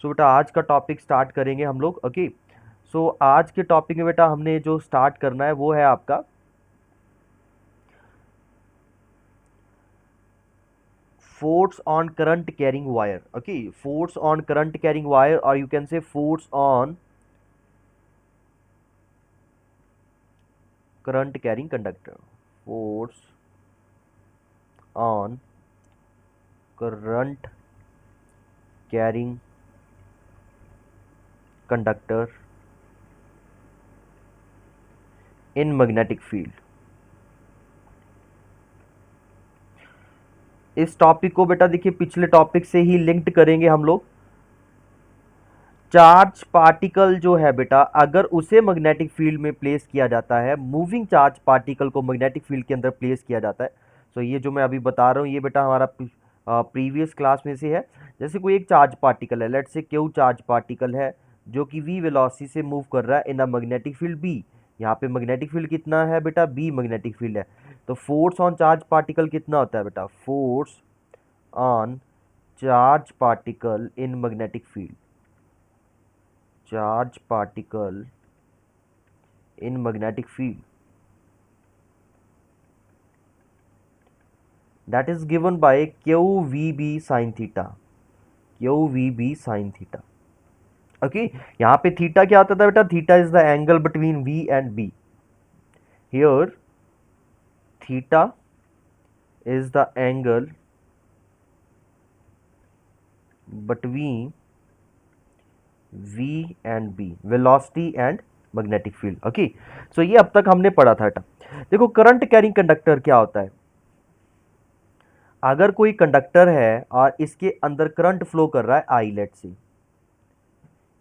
सो बेटा आज का टॉपिक स्टार्ट करेंगे हम लोग। ओके, सो आज के टॉपिक में बेटा हमने जो स्टार्ट करना है वो है आपका force on current carrying wire. Okay, force on current carrying wire और you can say force on current carrying conductor. Force on current carrying conductor in magnetic field. इस टॉपिक को बेटा देखिए पिछले टॉपिक से ही लिंक्ड करेंगे हम लोग। चार्ज पार्टिकल जो है बेटा अगर उसे मैग्नेटिक फील्ड में प्लेस किया जाता है, मूविंग चार्ज पार्टिकल को मैग्नेटिक फील्ड के अंदर प्लेस किया जाता है। तो ये जो मैं अभी बता रहा हूँ ये बेटा हमारा प्रीवियस क्लास में से है। जैसे कोई एक चार्ज पार्टिकल है, लेट से क्यू चार्ज पार्टिकल है जो कि वी वेलोसिटी से मूव कर रहा है इन अ मैग्नेटिक फील्ड बी। यहाँ पे मैग्नेटिक फील्ड कितना है बेटा, बी मैग्नेटिक फील्ड है। तो फोर्स ऑन चार्ज पार्टिकल कितना होता है बेटा, force on charge particle in magnetic field. Charge particle in magnetic field that is given by QVB sin theta। QVB sin theta। Okay, यहाँ पे थीटा क्या होता था बेटा, theta is the angle between V and B। Here theta is the angle between V and B, velocity and magnetic field. Okay, so ये अब तक हमने पढ़ा था बेटा। देखो करंट कैरिंग कंडक्टर क्या होता है। अगर कोई कंडक्टर है और इसके अंदर करंट फ्लो कर रहा है आई, लेट से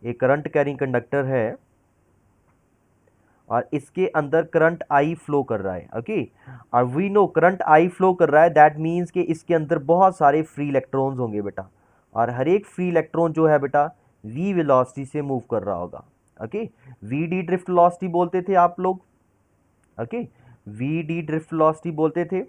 एक करंट कैरिंग कंडक्टर है और इसके अंदर करंट आई फ्लो कर रहा है। ओके, और we know current I flow कर रहा है, दैट मीन्स कि इसके अंदर बहुत सारे फ्री इलेक्ट्रॉन्स होंगे बेटा, और हर एक फ्री इलेक्ट्रॉन जो है बेटा वी वेलोसिटी से मूव कर रहा होगा। Okay, V D drift velocity बोलते थे आप लोग। Okay, V D drift velocity बोलते थे।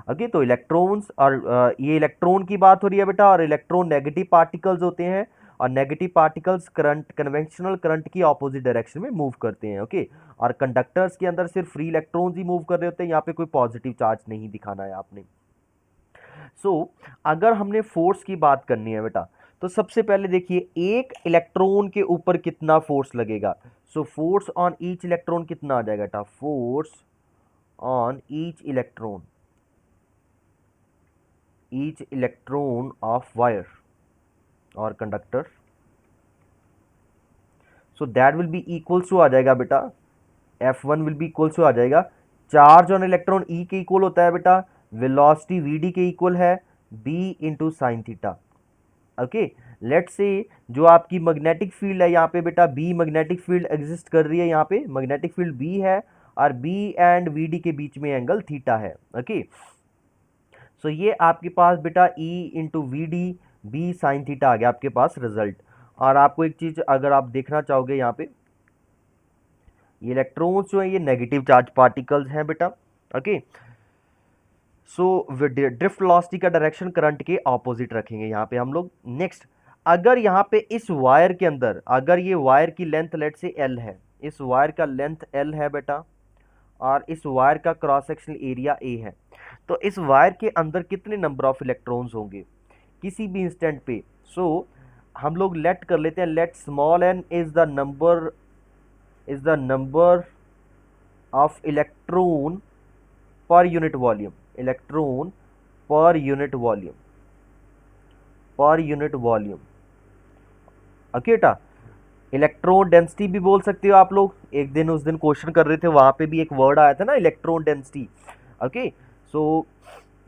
ओके, तो इलेक्ट्रॉन्स और ये इलेक्ट्रॉन की बात हो रही है बेटा, और इलेक्ट्रॉन नेगेटिव पार्टिकल्स होते हैं और negative particles current conventional current की ऑपोजिट डायरेक्शन में मूव करते हैं। ओके, और कंडक्टर्स के अंदर सिर्फ फ्री इलेक्ट्रॉन्स ही मूव कर रहे होते हैं, यहाँ पे कोई पॉजिटिव चार्ज नहीं दिखाना है आपने। अगर हमने फोर्स की बात करनी है बेटा तो सबसे पहले देखिए एक इलेक्ट्रॉन के ऊपर कितना फोर्स लगेगा। फोर्स ऑन ईच इलेक्ट्रॉन कितना आ जाएगा बेटा, force on each electron of wire और conductor, so that will be equals to आ जाएगा बेटा, F1 will be equals to आ जाएगा, चार्ज ऑन इलेक्ट्रॉन E के इक्वल होता है बेटा, वेलोसिटी VD के इक्वल है B into sine theta. Okay, let say जो आपकी मैग्नेटिक फील्ड है यहाँ पे बेटा B मैग्नेटिक फील्ड एग्जिस्ट कर रही है, यहाँ पे मैग्नेटिक फील्ड B है और B एंड VD के बीच में एंगल थीटा है। ओके, सो ये आपके पास बेटा E into VD B sine theta आ गया आपके पास रिजल्ट। और आपको एक चीज अगर आप देखना चाहोगे यहाँ पे, ये इलेक्ट्रॉन्स जो है ये नेगेटिव चार्ज पार्टिकल्स हैं बेटा। ओके, सो ड्रिफ्ट वेलोसिटी का डायरेक्शन करंट के ऑपोजिट रखेंगे यहाँ पे हम लोग। नेक्स्ट, अगर यहाँ पे इस वायर के अंदर, अगर ये वायर की लेंथ लेट से L है, इस वायर का लेंथ L है बेटा और इस वायर का क्रॉस सेक्शनल एरिया A है, तो इस वायर के अंदर कितने नंबर ऑफ इलेक्ट्रॉन्स होंगे किसी भी इंस्टेंट पे। हम लोग लेट कर लेते हैं, let small n is the number of electron per unit volume, electron per unit volume. Okay बेटा, इलेक्ट्रॉन डेंसिटी भी बोल सकते हो आप लोग, एक दिन उस दिन क्वेश्चन कर रहे थे वहां पे भी एक वर्ड आया था ना, electron density. Okay, so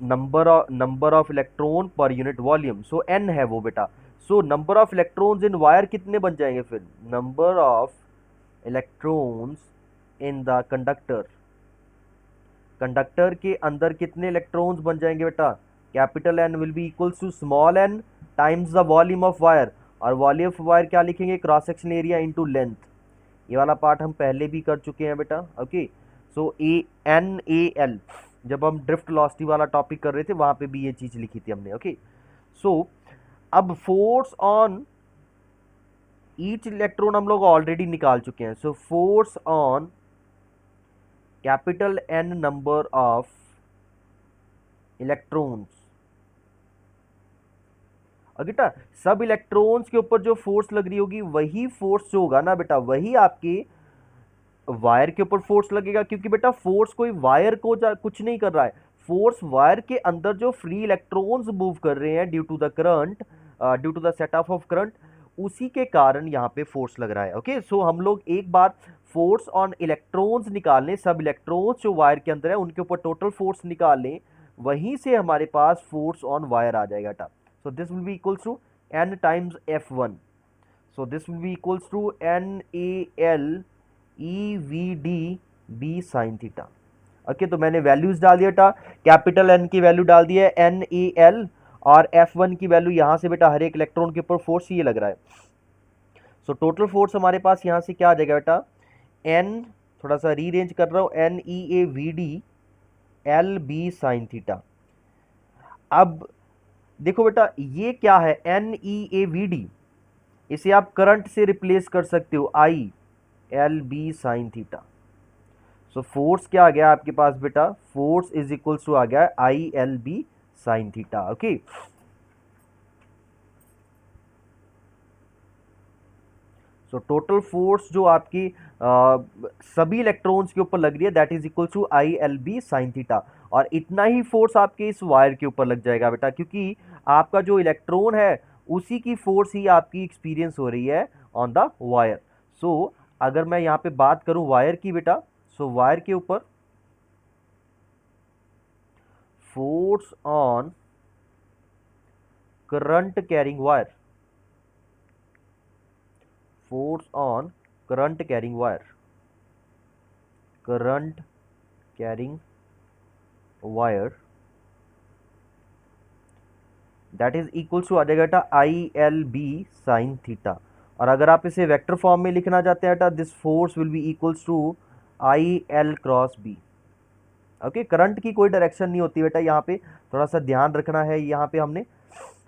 number of electron per unit volume, so n है वो बेटा। So number of electrons in wire कितने बन जाएंगे फिर, number of electrons in the conductor के अंदर कितने इलेक्ट्रॉन्स बन जाएंगे बेटा, capital N will be equals to small n times the volume of wire, और वॉल्यूम ऑफ वायर क्या लिखेंगे, cross section area into length. ये वाला पार्ट हम पहले भी कर चुके हैं बेटा। ओके, सो NaL जब हम ड्रिफ्ट वेलोसिटी वाला टॉपिक कर रहे थे वहां पे भी ये चीज लिखी थी हमने। ओके, सो अब फोर्स ऑन ईच इलेक्ट्रॉन हम लोग ऑलरेडी निकाल चुके हैं। So force on capital N number of electrons, बेटा सब इलेक्ट्रॉन्स के ऊपर जो फोर्स लग रही होगी वही फोर्स जो होगा ना बेटा, वही आपके वायर के ऊपर फोर्स लगेगा, क्योंकि बेटा फोर्स कोई वायर को कुछ नहीं कर रहा है, फोर्स वायर के अंदर जो फ्री इलेक्ट्रॉन्स मूव कर रहे हैं due to the current, due to the set of current, उसी के कारण यहाँ पे फोर्स लग रहा है। ओके, सो हम लोग एक बार फोर्स ऑन इलेक्ट्रॉन्स निकाल लें, सब इलेक्ट्रॉन्स जो वायर के अंदर है उनके ऊपर टोटल फोर्स निकाल लें, वहीं से हमारे पास फोर्स ऑन वायर आ जाएगा बेटा। So this will be equals to n times F1, so this will be equals to NAL EVD B sin theta. Okay, तो मैंने वैल्यूज डाल दिया था, कैपिटल N की वैल्यू डाल दी है NAL, और F1 की वैल्यू यहाँ से बेटा हर एक इलेक्ट्रॉन के ऊपर फोर्स ये लग रहा है। सो टोटल फोर्स हमारे पास यहाँ से क्या आ जाएगा बेटा, N, थोड़ा सा रीअरेंज कर रहा हूँ, NEAVD LB sin थीटा। अब देखो बेटा ये क्या है, NEAVD, इसे आप करंट से रिप्लेस कर सकते हो, ILB sine theta. So force क्या आ गया आपके पास बेटा, फोर्स इज इक्वल्स टू आ गया ILB sine theta. Okay, so total force जो आपकी सभी इलेक्ट्रॉन्स के ऊपर लग रही है that is equal to ILB sine theta, और इतना ही फोर्स आपके इस वायर के ऊपर लग जाएगा बेटा, क्योंकि आपका जो इलेक्ट्रॉन है उसी की फोर्स ही आपकी एक्सपीरियंस हो रही है ऑन द वायर। सो अगर मैं यहाँ पे बात करूँ वायर की बेटा, सो वायर के ऊपर force on current carrying wire, force on current carrying wire, current carrying wire, that is equals to आ जाएगा बेटा ILB साइन थीटा। और अगर आप इसे वेक्टर फॉर्म में लिखना चाहते हैं बेटा, this force will be equals to IL cross B। Okay, current की कोई डायरेक्शन नहीं होती बेटा, यहाँ पे थोड़ा सा ध्यान रखना है, यहाँ पे हमने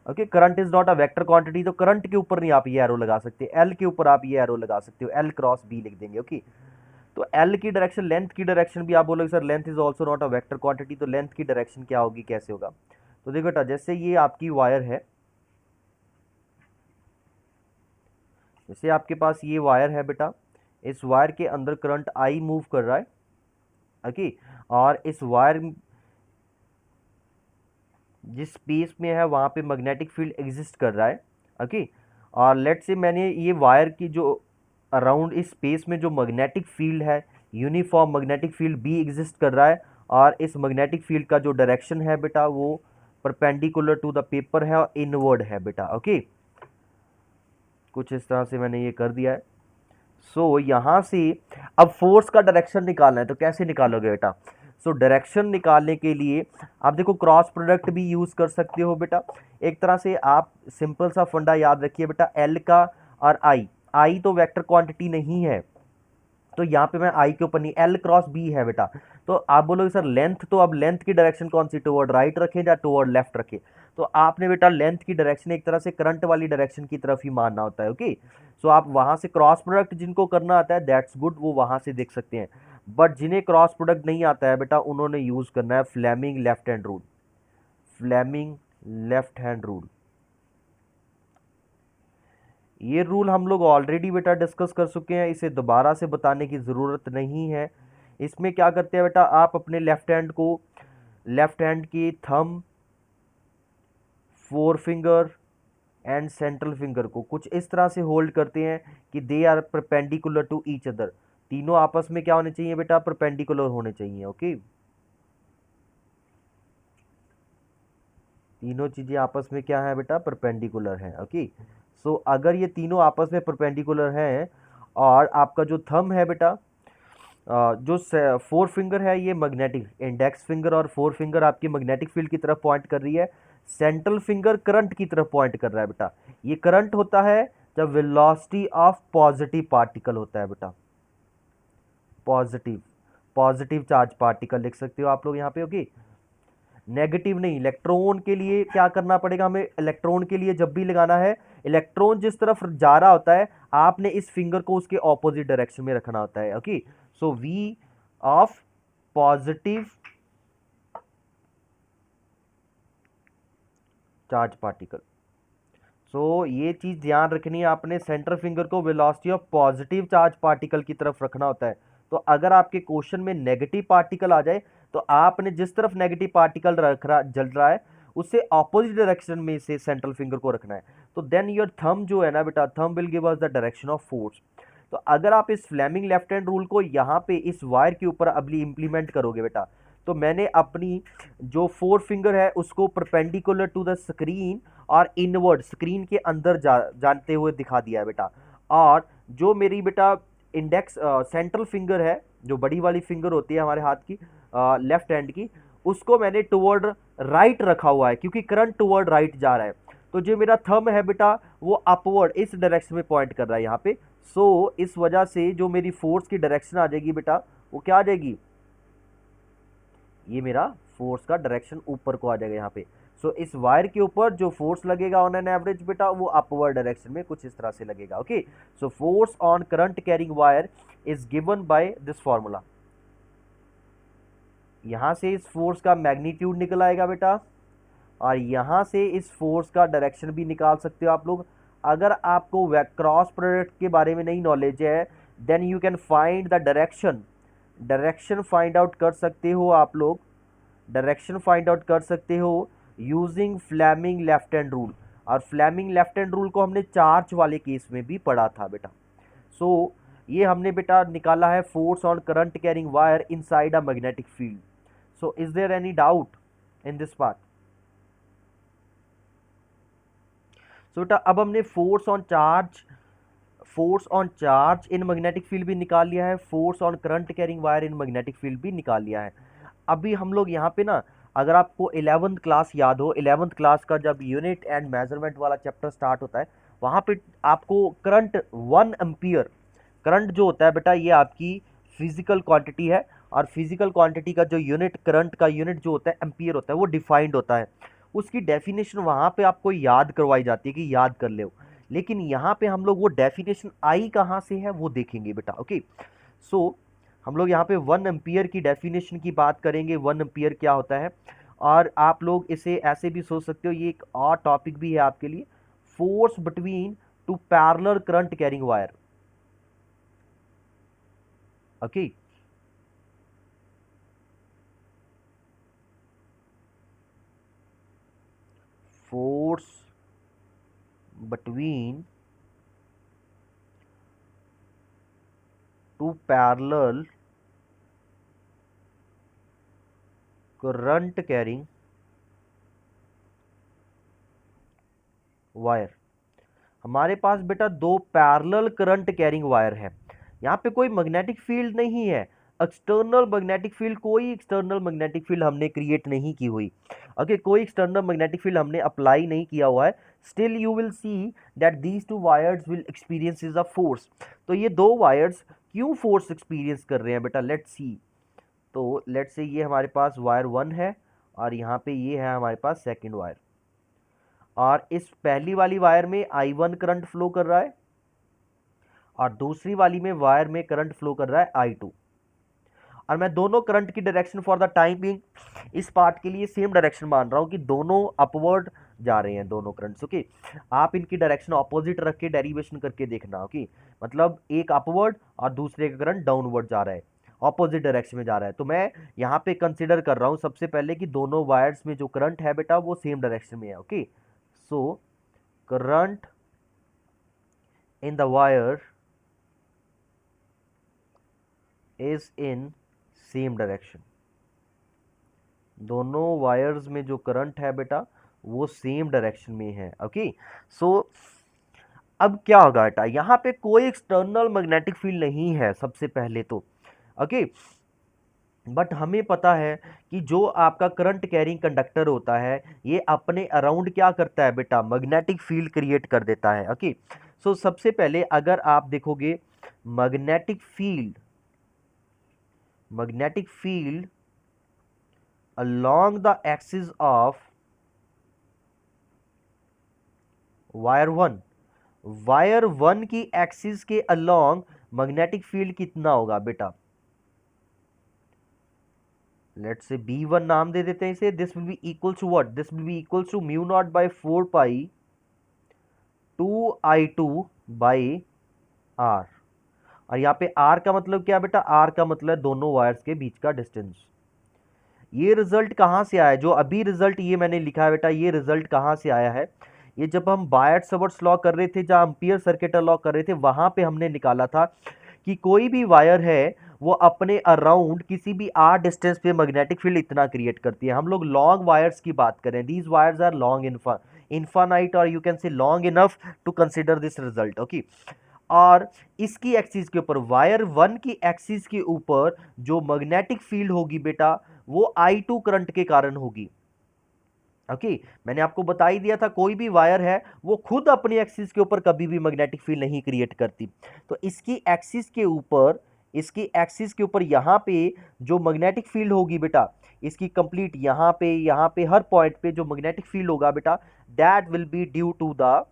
okay, current is not a vector quantity, तो करंट के ऊपर नहीं आप ये एरो लगा सकते, एल के ऊपर आप ये एरो लगा सकते हो, L क्रॉस B लिख देंगे। ओके, तो L की डायरेक्शन, लेंथ की डायरेक्शन भी आप बोलोगे sir length is also not a vector quantity, तो लेंथ की डायरेक्शन क्या होगी, कैसे होगा, तो देखो बेटा जैसे ये आपकी वायर है, जैसे आपके पास ये वायर है बेटा, इस वायर के अंदर करंट I मूव कर रहा है। ओके, और इस वायर जिस स्पेस में है वहाँ पे मैग्नेटिक फील्ड एग्जिस्ट कर रहा है। ओके, और लेट से मैंने ये वायर की जो अराउंड इस स्पेस में जो मैग्नेटिक फील्ड है, यूनिफॉर्म मैग्नेटिक फील्ड भी एग्जिस्ट कर रहा है, और इस मैग्नेटिक फील्ड का जो डायरेक्शन है बेटा वो परपेंडिकुलर टू द पेपर है और इनवर्ड है बेटा। ओके, कुछ इस तरह से मैंने ये कर दिया है। सो यहाँ से अब फोर्स का डायरेक्शन निकालना है, तो कैसे निकालोगे बेटा, सो डायरेक्शन निकालने के लिए आप देखो क्रॉस प्रोडक्ट भी यूज कर सकते हो बेटा। एक तरह से आप सिंपल सा फंडा याद रखिए बेटा, एल का और आई तो वेक्टर क्वांटिटी नहीं है, तो यहाँ पे मैं आई के ऊपर नहीं, एल क्रॉस बी है बेटा। तो आप बोलोगे सर लेंथ, तो अब लेंथ की डायरेक्शन कौन सी, टुवर्ड राइट रखें या टुवर्ड लेफ्ट रखें, तो आपने बेटा लेंथ की डायरेक्शन एक तरह से करंट वाली डायरेक्शन की तरफ ही मानना होता है। ओके, सो आप वहां से क्रॉस प्रोडक्ट जिनको करना आता है दैट्स गुड, वो वहां से देख सकते हैं, बट जिन्हें क्रॉस प्रोडक्ट नहीं आता है बेटा उन्होंने यूज करना है Fleming left hand rule, Fleming left hand rule. ये रूल हम लोग ऑलरेडी बेटा डिस्कस कर चुके हैं, इसे दोबारा से बताने की ज़रूरत नहीं है। इसमें क्या करते हैं बेटा, आप अपने लेफ्ट हैंड को, लेफ्ट हैंड की thumb, four finger and central finger को कुछ इस तरह से होल्ड करते हैं कि they are perpendicular to each other, तीनों आपस में क्या होने चाहिए बेटा, परपेंडिकुलर होने चाहिए। ओके, तीनों चीज़ें आपस में क्या है बेटा, परपेंडिकुलर है। ओके, सो अगर ये तीनों आपस में परपेंडिकुलर हैं और आपका जो थंब है बेटा, जो फोर फिंगर है ये मैग्नेटिक, इंडेक्स फिंगर और फोर फिंगर आपकी मैग्नेटिक फील्ड की तरफ पॉइंट कर रही है, सेंट्रल फिंगर करंट की तरफ पॉइंट कर रहा है बेटा। ये करंट होता है जब वेलोसिटी ऑफ पॉजिटिव पार्टिकल होता है बेटा, पॉजिटिव, पॉजिटिव चार्ज पार्टिकल लिख सकते हो आप लोग यहाँ पे। ओके, नेगेटिव नहीं, इलेक्ट्रॉन के लिए क्या करना पड़ेगा हमें, इलेक्ट्रॉन के लिए जब भी लगाना है, इलेक्ट्रॉन जिस तरफ जा रहा होता है आपने इस फिंगर को उसके ऑपोजिट डायरेक्शन में रखना होता है। Okay, so v of positive charge particle. So ये चीज ध्यान रखनी है आपने, सेंटर फिंगर को velocity of positive charge particle की तरफ रखना होता है। तो अगर आपके क्वेश्चन में नेगेटिव पार्टिकल आ जाए तो आपने जिस तरफ नेगेटिव पार्टिकल रख रहा जल रहा है उससे ऑपोजिट डायरेक्शन में से सेंट्रल फिंगर को रखना है। तो देन योर थंब जो है ना बेटा, thumb will give us the direction of force. तो अगर आप इस फ्लेमिंग लेफ्ट हैंड रूल को यहाँ पे इस वायर के ऊपर अभी इंप्लीमेंट करोगे बेटा, तो मैंने अपनी जो फोर फिंगर है उसको परपेंडिकुलर टू द स्क्रीन और इनवर्ड स्क्रीन के अंदर जानते हुए दिखा दिया है बेटा। और जो मेरी बेटा इंडेक्स सेंट्रल फिंगर है, जो बड़ी वाली फिंगर होती है हमारे हाथ की लेफ्ट हैंड की, उसको मैंने टुवर्ड राइट रखा हुआ है क्योंकि करंट टुवर्ड राइट जा रहा है। तो जो मेरा थंब है बेटा वो अपवर्ड इस डायरेक्शन में पॉइंट कर रहा है यहाँ पे। सो इस वजह से जो मेरी फोर्स की डायरेक्शन आ जाएगी बेटा वो क्या आ जाएगी, ये मेरा फोर्स का डायरेक्शन ऊपर को आ जाएगा यहाँ पे। सो इस वायर के ऊपर जो फोर्स लगेगा ऑन एन एवरेज बेटा वो अपवर्ड डायरेक्शन में कुछ इस तरह से लगेगा। Okay, so force on current carrying wire is given by this formula. यहां से इस फोर्स का मैग्नीट्यूड निकल आएगा बेटा और यहां से इस फोर्स का डायरेक्शन भी निकाल सकते हो आप लोग। अगर आपको क्रॉस प्रोडक्ट के बारे में नहीं नॉलेज है then you can find the direction, direction find out कर सकते हो आप लोग, डायरेक्शन फाइंड आउट कर सकते हो using Fleming left hand rule. और फ्लेमिंग लेफ्ट हैंड रूल को हमने चार्ज वाले केस में भी पढ़ा था बेटा। सो ये हमने बेटा निकाला है force on current carrying wire inside a magnetic field. So is there any doubt in this part? So बेटा अब हमने force on charge in magnetic field भी निकाल लिया है, force on current carrying wire in magnetic field भी निकाल लिया है। अभी हम लोग यहाँ पे ना, अगर आपको 11th क्लास याद हो, 11th क्लास का जब यूनिट एंड मेजरमेंट वाला चैप्टर स्टार्ट होता है वहाँ पे आपको करंट 1 एम्पियर, करंट जो होता है बेटा ये आपकी फिजिकल क्वांटिटी है और फिजिकल क्वांटिटी का जो यूनिट, करंट का यूनिट जो होता है एम्पियर होता है, वो डिफाइंड होता है। उसकी डेफिनेशन वहाँ पे आपको याद करवाई जाती है कि याद कर ले। लेकिन यहाँ पे हम लोग वो डेफिनेशन आई कहाँ से है वो देखेंगे बेटा। ओके, सो हम लोग यहाँ पे 1 एम्पियर की डेफिनेशन की बात करेंगे, 1 एम्पियर क्या होता है। और आप लोग इसे ऐसे भी सोच सकते हो, ये एक और टॉपिक भी है आपके लिए, force between two parallel current carrying wire. Okay, force between two parallel current carrying wire. हमारे पास बेटा दो पैरेलल करंट कैरिंग वायर है, यहाँ पे कोई मैग्नेटिक फील्ड नहीं है, एक्सटर्नल मैग्नेटिक फील्ड, कोई एक्सटर्नल मैग्नेटिक फील्ड हमने क्रिएट नहीं की हुई। ओके, कोई एक्सटर्नल मैग्नेटिक फील्ड हमने अप्लाई नहीं किया हुआ है। Still you will see that these two wires will experiences a force. तो ये दो वायर्स क्यों फोर्स एक्सपीरियंस कर रहे हैं बेटा, लेट्स सी। तो लेट्स से ये हमारे पास वायर 1 है और यहाँ पे ये है हमारे पास सेकेंड वायर, और इस पहली वाली वायर में I1 करंट फ्लो कर रहा है और दूसरी वाली में वायर में करंट फ्लो कर रहा है I2। और मैं दोनों करंट की direction for the time being इस पार्ट के लिए सेम डायरेक्शन मान रहा हूं कि दोनों अपवर्ड जा रहे हैं दोनों करंट्स। ओके, आप इनकी डायरेक्शन ऑपोजिट रख के डेरिवेशन करके देखना। ओके, मतलब एक अपवर्ड और दूसरे का करंट डाउनवर्ड जा रहा है, ऑपोजिट डायरेक्शन में जा रहा है। तो मैं यहाँ पे कंसिडर कर रहा हूँ सबसे पहले कि दोनों वायर्स में जो करंट है बेटा वो सेम डायरेक्शन में है। Okay, so current in the wire is in same direction. दोनों वायर्स में जो करंट है बेटा वो सेम डायरेक्शन में है। ओके, सो अब क्या होगा बेटा, यहाँ पे कोई एक्सटर्नल मैग्नेटिक फील्ड नहीं है सबसे पहले तो। ओके, बट हमें पता है कि जो आपका करंट कैरिंग कंडक्टर होता है ये अपने अराउंड क्या करता है बेटा, मैग्नेटिक फील्ड क्रिएट कर देता है। ओके, सो सबसे पहले अगर आप देखोगे magnetic field along the axis of wire one, wire one की एक्सिस के अलोंग मैग्नेटिक फील्ड कितना होगा बेटा? लेट्स से B1 नाम दे देते हैं इसे. This will be equals to what? This will be equals to mu not by 4 pi 2I2 by R. और यहाँ पे आर का मतलब क्या बेटा? आर का मतलब है दोनों वायर्स के बीच का डिस्टेंस. ये रिजल्ट कहाँ से आया? जो अभी रिजल्ट ये मैंने लिखा है बेटा, ये रिजल्ट कहाँ से आया है? ये जब हम बायट-सवर्ट्स लॉ कर रहे थे, जहाँ एम्पियर सर्किटल लॉ कर रहे थे, वहां पे हमने निकाला था कि कोई भी वायर है वो अपने अराउंड किसी भी आर डिस्टेंस पे मैग्नेटिक फील्ड इतना क्रिएट करती है. हम लोग लॉन्ग वायर्स की बात करें. These wires are long infinite और you can say long enough to consider this result. Okay. और इसकी एक्सिस के ऊपर, वायर वन की एक्सिस के ऊपर जो मैग्नेटिक फील्ड होगी बेटा, वो I2 करंट के कारण होगी. ओके. मैंने आपको बता ही दिया था कोई भी वायर है वो खुद अपनी एक्सिस के ऊपर कभी भी मैग्नेटिक फील्ड नहीं क्रिएट करती. तो इसकी एक्सिस के ऊपर, इसकी एक्सिस के ऊपर यहाँ पे जो मैग्नेटिक फील्ड होगी बेटा, इसकी कंप्लीट यहाँ पे हर पॉइंट पे जो मैग्नेटिक फील्ड होगा बेटा, that will be due to the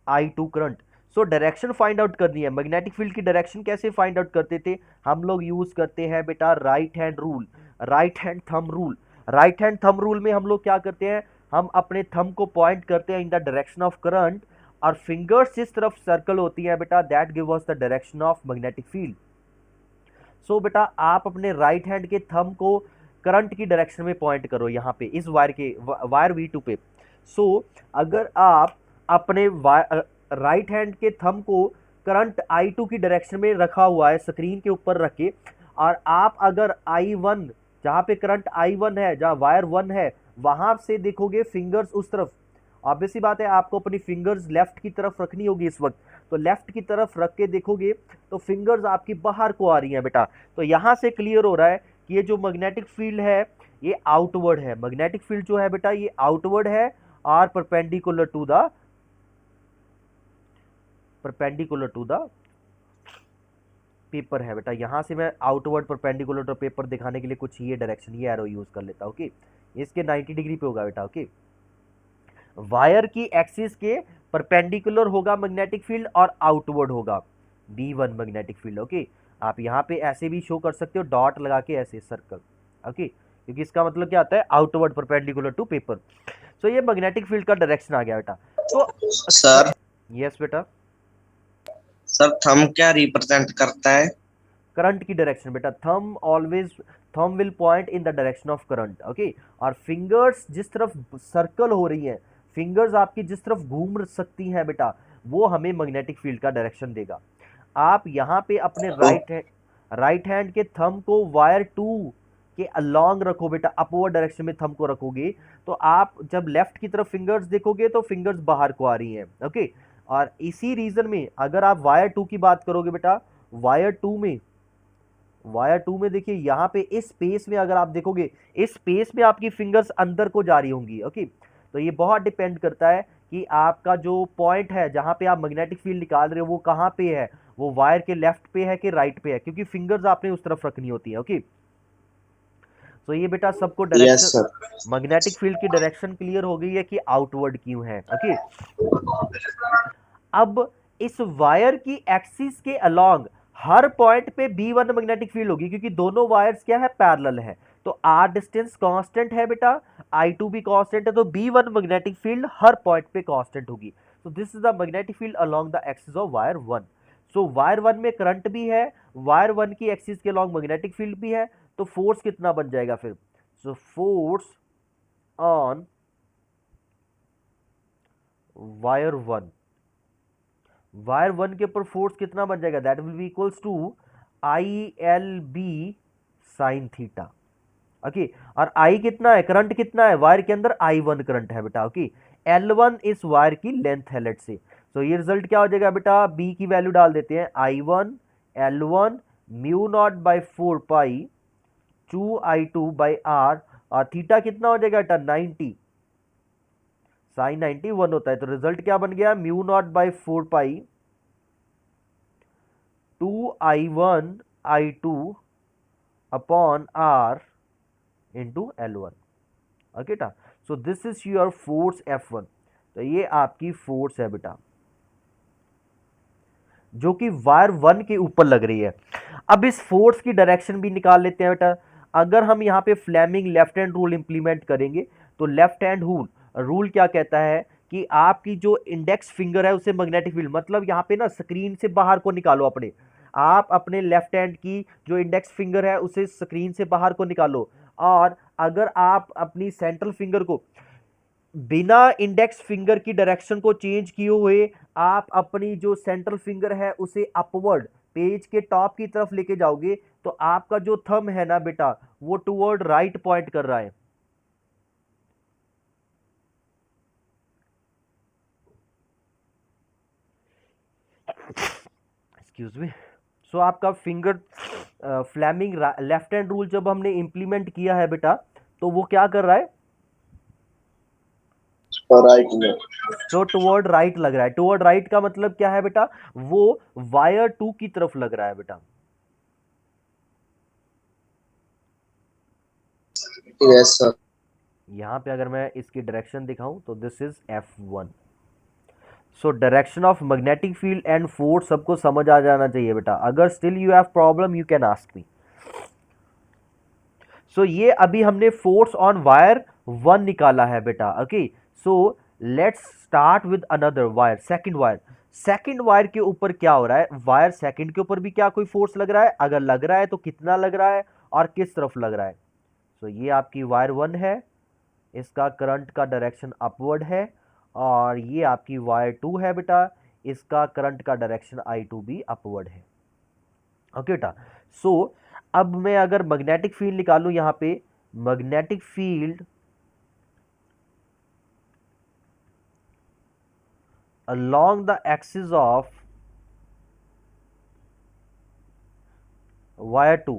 I2 current. So direction find out करनी है. मैग्नेटिक फील्ड की डायरेक्शन कैसे फाइंड आउट करते थे हम लोग? यूज करते हैं बेटा right hand rule, right hand thumb rule. Right hand thumb rule में हम लोग क्या करते हैं? हम अपने थंब को पॉइंट करते हैं in the direction of current, और फिंगर्स जिस तरफ सर्कल होती है बेटा, that give us the direction of magnetic field. So बेटा आप अपने राइट हैंड के थंब को करंट की डायरेक्शन में पॉइंट करो, यहाँ पे इस वायर V2 पे. सो अगर आप अपने राइट हैंड के थंब को करंट I2 की डायरेक्शन में रखा हुआ है स्क्रीन के ऊपर रख के, और आप अगर I1 जहाँ पे करंट I1 है, जहाँ वायर 1 है, वहां से देखोगे फिंगर्स उस तरफ, ऑब्वियस सी बात है आपको अपनी फिंगर्स लेफ्ट की तरफ रखनी होगी इस वक्त. तो लेफ्ट की तरफ रख के देखोगे तो फिंगर्स आपकी बाहर को आ रही हैं बेटा. तो यहां से क्लियर हो रहा है कि ये जो मैग्नेटिक फील्ड है ये आउटवर्ड है. मैग्नेटिक फील्ड जो है बेटा ये आउटवर्ड है, or perpendicular to the paper है बेटा. यहां से मैं आउटवर्ड परपेंडिकुलर टू पेपर दिखाने के लिए कुछ ये डायरेक्शन, ये एरो यूज कर लेता हूं. ओके. इसके 90 डिग्री पे होगा बेटा. ओके. वायर की एक्सिस के परपेंडिकुलर होगा मैग्नेटिक फील्ड और आउटवर्ड होगा B1 मैग्नेटिक फील्ड. ओके. आप यहाँ पे ऐसे भी शो कर सकते हो डॉट लगा के, ऐसे सर्कल. ओके. क्योंकि इसका मतलब क्या आता है? Outward perpendicular to paper. So ये मैग्नेटिक फील्ड का डायरेक्शन आ गया बेटा. तो सर, यस बेटा. सर थंब क्या रिप्रेजेंट करता है? करंट की डायरेक्शन बेटा. Thumb will point in the direction of current. Okay. और फिंगर्स जिस तरफ सर्कल हो रही हैं, फिंगर्स आपकी जिस तरफ घूम सकती हैं बेटा, वो हमें मैग्नेटिक फील्ड का डायरेक्शन देगा. आप यहाँ पे अपने राइट हैंड के थंब को वायर 2 के अलोंग रखो बेटा, अपवर्ड डायरेक्शन में थंब को रखोगे, तो आप जब लेफ्ट की तरफ फिंगर्स देखोगे तो फिंगर्स बाहर को आ रही हैं. ओके. और इसी रीजन में अगर आप वायर 2 की बात करोगे बेटा, वायर टू में देखिए यहाँ पे इस स्पेस में अगर आप देखोगे, इस स्पेस में आपकी फिंगर्स अंदर को जा रही होंगी. ओके. तो ये बहुत डिपेंड करता है कि आपका जो पॉइंट है जहाँ पे आप मैग्नेटिक फील्ड निकाल रहे हो वो कहाँ पे है, वो वायर के लेफ्ट पे है कि राइट पे है, क्योंकि फिंगर्स आपने उस तरफ रखनी होती है. ओके. तो ये बेटा सबको yes direction, sir. Magnetic field की डायरेक्शन क्लियर हो गई है कि आउटवर्ड क्यों है. ओके. अब इस वायर की एक्सिस के अलोंग हर पॉइंट पे B1 मैग्नेटिक फील्ड होगी, क्योंकि दोनों वायर्स क्या है? पैरेलल है. तो आर डिस्टेंस कांस्टेंट है बेटा, I2 भी कांस्टेंट है, तो B1 मैग्नेटिक फील्ड हर पॉइंट पे कांस्टेंट होगी. तो this is the magnetic field along the axis of wire 1. So wire 1 में करंट भी है, वायर 1 की एक्सिस के अलोंग मैग्नेटिक फील्ड भी है. तो फोर्स कितना बन जाएगा फिर? So force on wire 1, wire 1 के ऊपर फोर्स कितना बन जाएगा? That will be equals to ILB sine theta. Okay. और I कितना है? करंट कितना है वायर के अंदर? I1 करंट है बेटा. ओके. L1 इस वायर की लेंथ है लेट से. तो ये रिजल्ट क्या हो जाएगा बेटा? B की वैल्यू डाल देते हैं, I1 L1 mu naught by 4 pi 2I2 by R, और थीटा कितना हो जाएगा बेटा? 90. साइन 90 1 होता है. तो रिजल्ट क्या बन गया? Mu not by 4 pi 2I1 I2 upon R into L1। Okay बेटा, so this is your force F1। तो ये आपकी फोर्स है बेटा जो कि वायर 1 के ऊपर लग रही है। अब इस फोर्स की डायरेक्शन भी निकाल लेते हैं बेटा। अगर हम यहाँ पे Fleming left hand rule implement करेंगे तो लेफ्ट हैंड रूल क्या कहता है कि आपकी जो इंडेक्स फिंगर है उसे मैग्नेटिक फील्ड, मतलब यहाँ पे ना स्क्रीन से बाहर को निकालो अपने, आप अपने लेफ्ट हैंड की जो इंडेक्स फिंगर है उसे स्क्रीन से बाहर को निकालो, और अगर आप अपनी सेंट्रल फिंगर को बिना इंडेक्स फिंगर की डायरेक्शन को चेंज किए हुए आप अपनी जो सेंट्रल फिंगर है उसे अपवर्ड पेज के टॉप की तरफ लेके जाओगे तो आपका जो थंब है ना बेटा वो टुवर्ड राइट पॉइंट कर रहा है। Excuse me. सो आपका finger Fleming left hand rule जब हमने इंप्लीमेंट किया है बेटा तो वो क्या कर रहा है, राइट में। तो टुवर्ड राइट लग रहा है। टुवर्ड राइट का मतलब क्या है बेटा, वो वायर 2 की तरफ लग रहा है बेटा। Yes sir. यहां पे अगर मैं इसकी डायरेक्शन दिखाऊं तो this is F1। So direction of magnetic field and force सबको समझ आ जाना चाहिए बेटा। अगर still you have problem you can ask me. So ये अभी हमने फोर्स ऑन वायर 1 निकाला है बेटा। Okay, so let's start with another wire, second wire. Second wire के ऊपर क्या हो रहा है, वायर सेकंड के ऊपर भी क्या कोई फोर्स लग रहा है, अगर लग रहा है तो कितना लग रहा है और किस तरफ लग रहा है। सो ये आपकी वायर 1 है, इसका करंट का डायरेक्शन अपवर्ड है, और ये आपकी वायर 2 है बेटा, इसका करंट का डायरेक्शन I2 भी अपवर्ड है। ओके बेटा, सो अब मैं अगर मैग्नेटिक फील्ड निकालूं यहां पे, magnetic field along the axis of wire 2,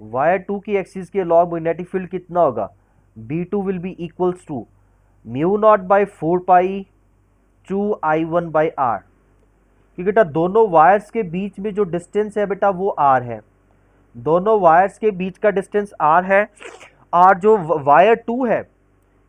wire 2 की एक्सिस के लॉग मैग्नेटिक फील्ड कितना होगा, B2 will be equals to mu not by 4 pi 2I1 by R. क्योंकि बेटा दोनों वायर्स के बीच में जो डिस्टेंस है बेटा वो R है, दोनों वायर्स के बीच का डिस्टेंस R है, और जो वायर 2 है,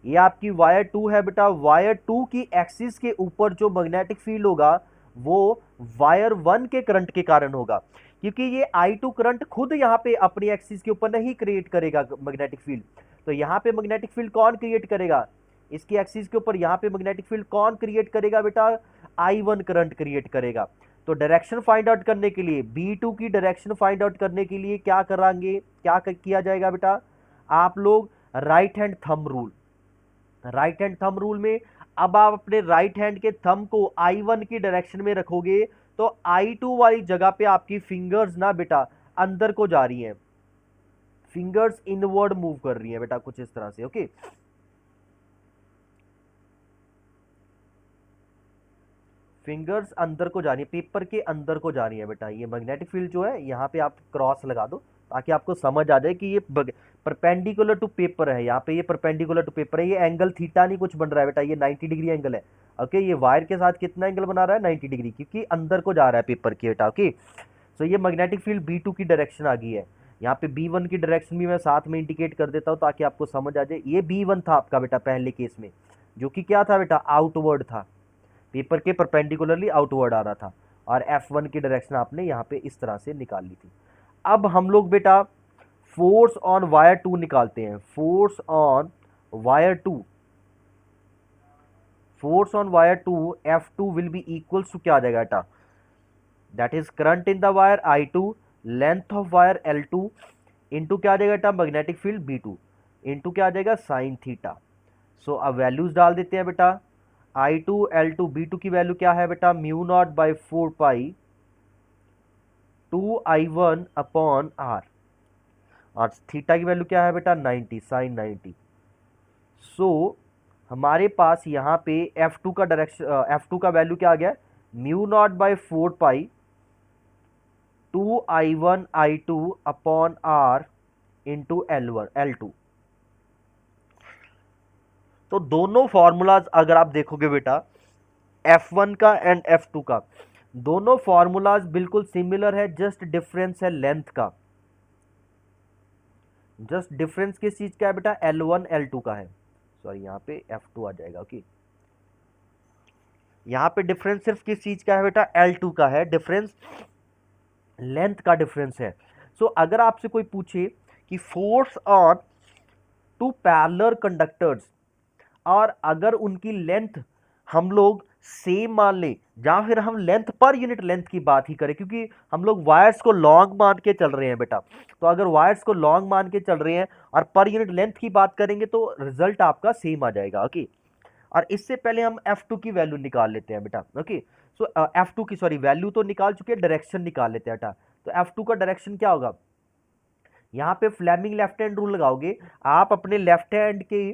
ये आपकी वायर 2 है बेटा, वायर 2 की एक्सिस के ऊपर जो मैग्नेटिक फील्ड होगा वो वायर 1 के करंट के कारण होगा, क्योंकि ये I2 करंट खुद यहाँ पे अपनी एक्सिस के ऊपर नहीं क्रिएट करेगा मैग्नेटिक फील्ड। तो यहाँ पे मैग्नेटिक फील्ड कौन क्रिएट करेगा, इसकी एक्सिस के ऊपर यहाँ पे मैग्नेटिक फील्ड कौन क्रिएट करेगा बेटा, I1 करंट क्रिएट करेगा। तो डायरेक्शन फाइंड आउट करने के लिए, B2 की डायरेक्शन फाइंड आउट करने के लिए क्या कराएंगे, क्या किया जाएगा बेटा, आप लोग right hand thumb rule, right hand thumb rule में अब आप अपने राइट हैंड के थंब को I1 की डायरेक्शन में रखोगे तो I2 वाली जगह पे आपकी फिंगर्स ना बेटा अंदर को जा रही हैं, फिंगर्स इनवर्ड मूव कर रही हैं बेटा कुछ इस तरह से। ओके, फिंगर्स अंदर को जा रही है, पेपर के अंदर को जा रही है बेटा। ये मैग्नेटिक फील्ड जो है यहाँ पे आप क्रॉस लगा दो ताकि आपको समझ आ जाए कि ये परपेंडिकुलर टू पेपर है, यहाँ पे ये परपेंडिकुलर टू पेपर है, ये एंगल थीटा नहीं कुछ बन रहा है बेटा, ये 90 डिग्री एंगल है। ओके, ये वायर के साथ कितना एंगल बना रहा है, 90 डिग्री, क्योंकि अंदर को जा रहा है पेपर के बेटा। ओके, सो ये मैग्नेटिक फील्ड B2 की डायरेक्शन आ गई है। यहाँ पे B1 की डायरेक्शन भी मैं साथ में इंडिकेट कर देता हूँ ताकि आपको समझ आ जाए। ये B1 था आपका बेटा पहले केस में, जो कि क्या था बेटा, आउटवर्ड था, पेपर के परपेंडिकुलरली आउटवर्ड आ रहा था, और F1 की डायरेक्शन आपने यहाँ पे इस तरह से निकाल ली थी। अब हम लोग बेटा फोर्स ऑन वायर 2 निकालते हैं। Force on wire 2, force on wire 2 F2 will be equals to क्या आ जाएगा बेटा, that is current in the wire I2, length of wire L2 into क्या आ जाएगा बेटा, मैग्नेटिक फील्ड B2 इंटू क्या आ जाएगा, साइन थीटा। सो अब वैल्यूज डाल देते हैं बेटा, I2 L2 B2 की वैल्यू क्या है बेटा, mu not by 4 pi 2I1 upon R, और थीटा की वैल्यू क्या है बेटा, 90, साइन 90। सो हमारे पास यहाँ पे F2 का डायरेक्शन, F2 का वैल्यू क्या आ गया, mu not by 4 pi 2I1 I2 upon R into L2। तो दोनों फॉर्मूलाज अगर आप देखोगे बेटा, F1 का एंड F2 का, दोनों फॉर्मूलाज बिल्कुल सिमिलर है, जस्ट डिफरेंस है लेंथ का। जस्ट डिफरेंस किस चीज का है बेटा, L1 L2 का है, सॉरी यहाँ पे F2 आ जाएगा। ओके, यहाँ पे डिफरेंस सिर्फ किस चीज का है बेटा, L2 का है, डिफरेंस लेंथ का डिफरेंस है। सो अगर आपसे कोई पूछे कि force on two parallel conductors, और अगर उनकी लेंथ हम लोग सेम मान ले, या फिर हम लेंथ पर यूनिट लेंथ की बात ही करें, क्योंकि हम लोग वायर्स को लॉन्ग मान के चल रहे हैं बेटा, तो अगर वायर्स को लॉन्ग मान के चल रहे हैं और पर यूनिट लेंथ की बात करेंगे तो रिजल्ट आपका सेम आ जाएगा। ओके, और इससे पहले हम F2 की वैल्यू निकाल लेते हैं बेटा। ओके, सो F2 की सॉरी वैल्यू तो निकाल चुके हैं, डायरेक्शन निकाल लेते हैं बेटा। तो F2 का डायरेक्शन क्या होगा, यहाँ पे फ्लेमिंग लेफ्ट हैंड रूल लगाओगे, आप अपने लेफ्ट हैंड के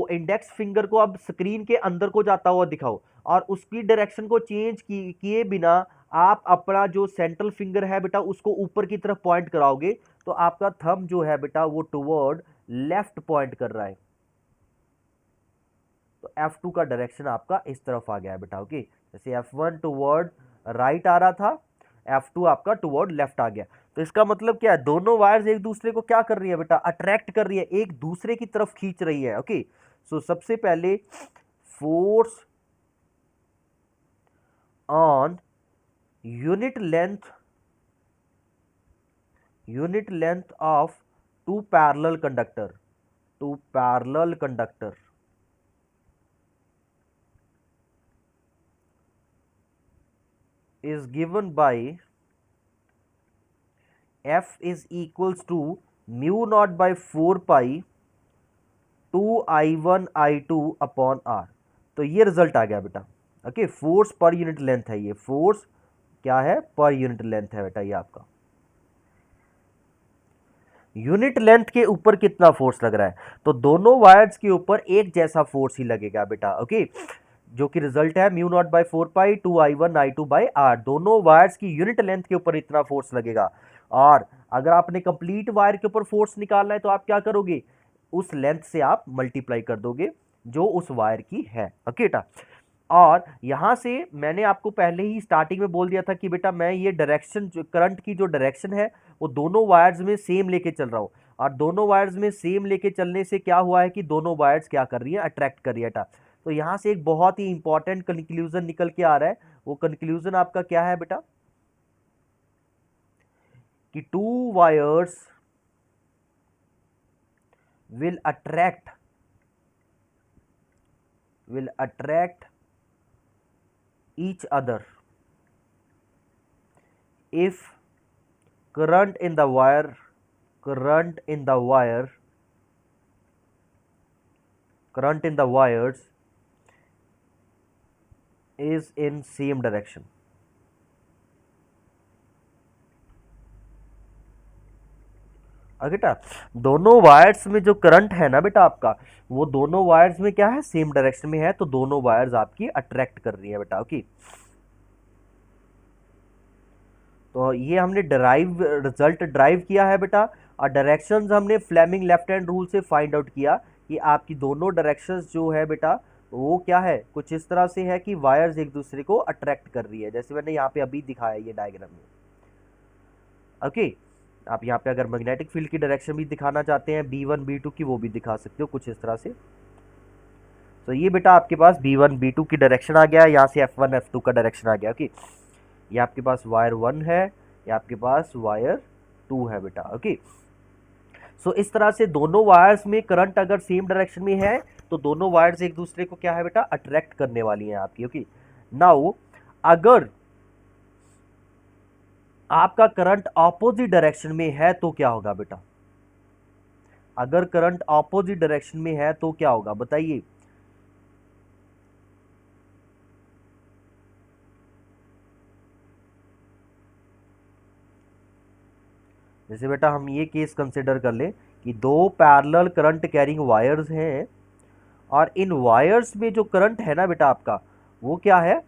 इंडेक्स फिंगर को अब स्क्रीन के अंदर को जाता हुआ दिखाओ, और उसकी डायरेक्शन को चेंज किए बिना आप अपना जो सेंट्रल फिंगर है बेटा उसको ऊपर की तरफ पॉइंट कराओगे, तो आपका थंब जो है बेटा वो टुवर्ड लेफ्ट पॉइंट कर रहा है। तो F2 का डायरेक्शन आपका इस तरफ आ गया है बेटा। ओके, जैसे F1 टुवर्ड राइट आ रहा था, F2 आपका टुवर्ड लेफ्ट आ गया। तो इसका मतलब क्या है, दोनों वायर्स एक दूसरे को क्या कर रही है बेटा, अट्रैक्ट कर रही है, एक दूसरे की तरफ खींच रही है। ओके, सो सबसे पहले force on unit length of two parallel conductor is given by F is equals to mu naught by 4 pi 2I1 I2 upon R। तो ये रिजल्ट आ गया बेटा। Okay, force per unit length है, ये force क्या है, पर यूनिट लेंथ है बेटा, ये आपका यूनिट लेंथ के ऊपर कितना फोर्स लग रहा है, तो दोनों वायर्स के ऊपर एक जैसा फोर्स ही लगेगा बेटा। ओके, जो कि रिजल्ट है mu naught by 4 pi 2I1 I2 by R, दोनों वायर्स की यूनिट लेंथ के ऊपर इतना फोर्स लगेगा। और अगर आपने कंप्लीट वायर के ऊपर फोर्स निकालना है तो आप क्या करोगे, उस लेंथ से आप मल्टीप्लाई कर दोगे जो उस वायर की है। ओके बेटा, और यहां से मैंने आपको पहले ही स्टार्टिंग में बोल दिया था कि बेटा मैं ये डायरेक्शन जो करंट की जो डायरेक्शन है वो दोनों वायर्स में सेम लेके चल रहा हूं, और दोनों वायर्स में सेम लेके चलने से क्या हुआ है कि दोनों वायर्स क्या कर रही है, अट्रैक्ट कर रही है बेटा। तो यहां से एक बहुत ही इंपॉर्टेंट कंक्लूजन निकल के आ रहा है, वो कंक्लूजन आपका क्या है बेटा, कि to wires will attract each other if current in the wires is in same direction। बेटा दोनों वायर्स में जो करंट है ना बेटा आपका, वो दोनों वायर्स में क्या है, सेम डायरेक्शन में है, तो दोनों वायर्स आपकी अट्रैक्ट कर रही है बेटा। ओके, तो ये हमने रिजल्ट ड्राइव किया है बेटा, और डायरेक्शंस हमने फ्लेमिंग लेफ्ट हैंड रूल से फाइंड आउट किया कि आपकी दोनों डायरेक्शंस जो है बेटा वो क्या है, कुछ इस तरह से है कि वायर्स एक दूसरे को अट्रैक्ट कर रही है, जैसे मैंने यहाँ पे अभी दिखाया ये डायग्राम में। ओके, आप यहाँ पे अगर मैग्नेटिक फील्ड की डायरेक्शन भी दिखाना चाहते हैं B1 B2 की, वो भी दिखा सकते हो कुछ इस तरह से। तो ये बेटा आपके पास B1 B2 की डायरेक्शन आ गया, यहाँ से F1 F2 का डायरेक्शन आ गया। ओके, ये आपके पास वायर 1 है, ये आपके पास वायर 2 है बेटा। ओके, सो इस तरह से दोनों वायर्स में करंट अगर सेम डायरेक्शन में है तो दोनों वायर्स एक दूसरे को क्या है बेटा, अट्रैक्ट करने वाली हैं आपकी। ओके, नाउ अगर आपका करंट ऑपोजिट डायरेक्शन में है तो क्या होगा बेटा, अगर करंट ऑपोजिट डायरेक्शन में है तो क्या होगा बताइए। जैसे बेटा हम ये केस कंसिडर कर लें कि दो पैरेलल करंट कैरिंग वायर्स हैं, और इन वायर्स में जो करंट है ना बेटा आपका वो क्या है,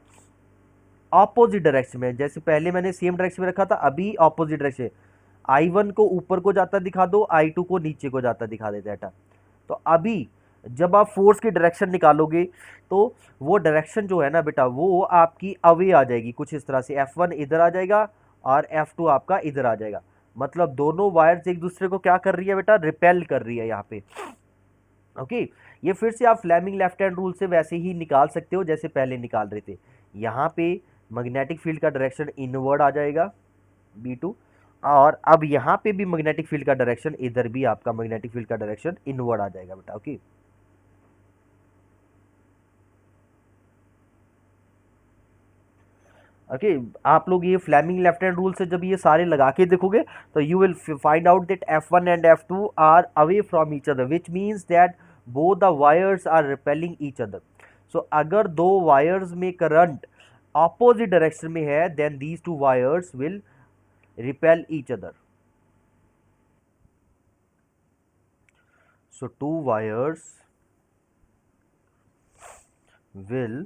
ऑपोजिट डायरेक्शन में। जैसे पहले मैंने सेम डायरेक्शन में रखा था, अभी ऑपोजिट डायरेक्शन, I1 को ऊपर को जाता दिखा दो, I2 को नीचे को जाता दिखा देता बेटा। तो अभी जब आप फोर्स की डायरेक्शन निकालोगे तो वो डायरेक्शन जो है ना बेटा वो आपकी अवे आ जाएगी कुछ इस तरह से, F1 इधर आ जाएगा और F2 आपका इधर आ जाएगा। मतलब दोनों वायर्स एक दूसरे को क्या कर रही है बेटा, रिपेल कर रही है यहाँ पे। ओके, ये फिर से आप फ्लेमिंग लेफ्ट हैंड रूल से वैसे ही निकाल सकते हो जैसे पहले निकाल रहे थे। यहाँ पे मैग्नेटिक फील्ड का डायरेक्शन इनवर्ड आ जाएगा B2, और अब यहाँ पे भी मैग्नेटिक फील्ड का डायरेक्शन, इधर भी आपका मैग्नेटिक फील्ड का डायरेक्शन इनवर्ड आ जाएगा बेटा। ओके, ओके, आप लोग ये फ्लेमिंग लेफ्ट हैंड रूल से जब ये सारे लगा के देखोगे तो you will find out that F1 and F2 are away from each other, which means that both the wires are repelling each other. So अगर दो वायर्स में करंट ऑपोजिट डायरेक्शन में है, then these two wires will repel each other. So two wires will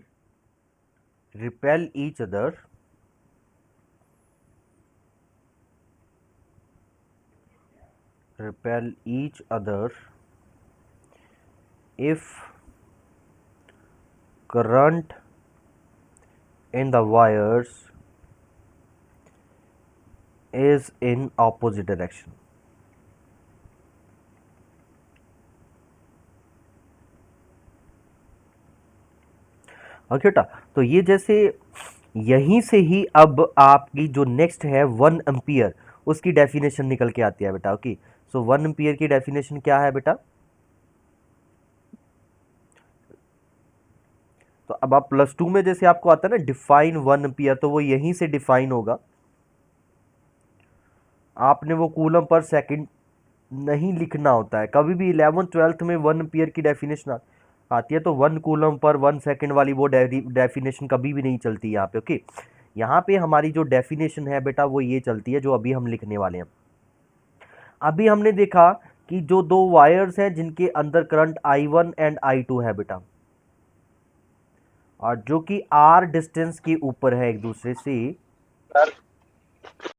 repel each other if current in the wires is in opposite direction। Okay बेटा, तो ये जैसे यहीं से ही अब आपकी जो नेक्स्ट है 1 एम्पियर, उसकी डेफिनेशन निकल के आती है बेटा। ओके, सो 1 एम्पियर की डेफिनेशन क्या है बेटा, तो अब आप +2 में जैसे आपको आता है ना डिफाइन 1 एम्पियर, तो वो यहीं से डिफाइन होगा। आपने वो कूलम पर सेकंड नहीं लिखना होता है कभी भी। 11th 12th में 1 एम्पियर की डेफिनेशन आती है तो 1 कूलम पर 1 सेकंड वाली वो डेफिनेशन कभी भी नहीं चलती यहाँ पे। ओके, यहाँ पे हमारी जो डेफिनेशन है बेटा वो ये चलती है जो अभी हम लिखने वाले हैं। अभी हमने देखा कि जो दो वायर्स हैं जिनके अंदर करंट I1 एंड I2 है बेटा, और जो कि R डिस्टेंस के ऊपर है एक दूसरे से,